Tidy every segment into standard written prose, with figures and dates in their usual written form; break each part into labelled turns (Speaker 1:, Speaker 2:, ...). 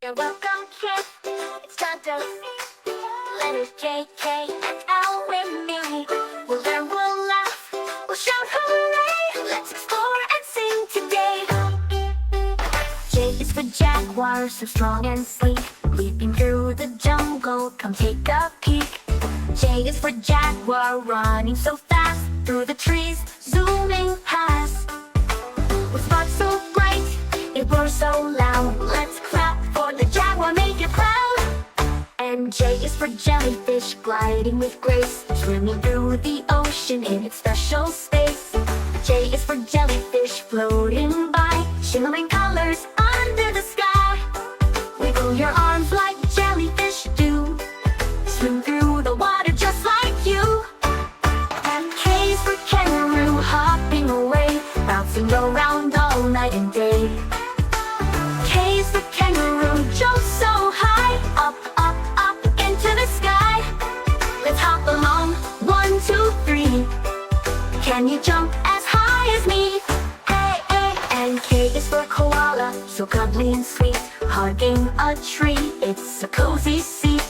Speaker 1: You're welcome, kid. It's time to letters J, K, and L with me. We'll learn, we'll laugh, we'll shout hooray. Let's explore and sing today. J is for jaguar, so strong and sleek. Leaping through the jungle, come take a peek. J is for jaguar, running so fast. Through the trees, zooming past. With spots so bright, it roars so loud. Let's clap for the jaguar, make it proud. And J is for jellyfish, gliding with grace. Swimming through the ocean in its special space. J is for jellyfish, floating by. Shimmering colors under the sky. Wiggle your arms like jellyfish do. Swim through the water just like you. And K is for kangaroo, hopping away. Bouncing around all night and day. K is for kangaroo, jump so high. Up, up, up into the sky. Let's hop along, 1, 2, 3. Can you jump as high as me? Hey, hey. And K is for koala, so cuddly and sweet. Hugging a tree, it's a cozy seat.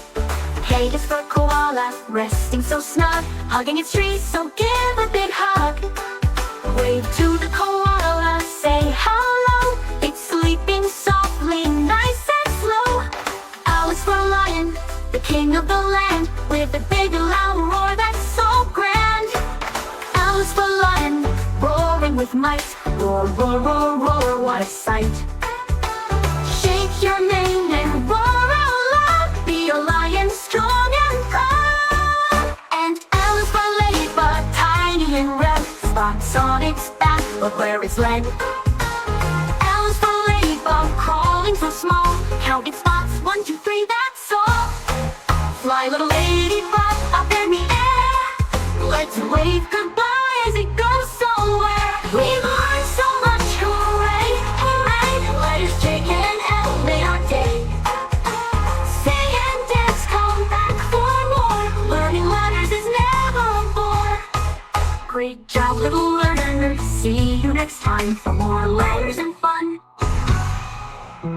Speaker 1: K is for koala, resting so snug. Hugging its tree, so give a big hug. Wave to the koala, say hello. It's sleeping softly, nice and slow. L is for lion, the king of the land. With a big loud roar that's so grand. L is for lion, roaring with might. Roar, roar, roar, roar, what a sight. Shake your mane and roar out loud. Be a lion, strong and proud. And L is for ladybug, tiny and red. Spots on its back, but where it's led. L is for ladybug, crawling so small. Count its spots, 1, 2, 3, that's all. Fly, little ladybug, up in the air. Let's wave goodbye as it goes somewhere. We've learned so much, hooray, hooray. Letters J, K, and L made our day. Sing and dance, come back for more. Learning letters is never a bore. Great job, little learners. See you next time for more letters and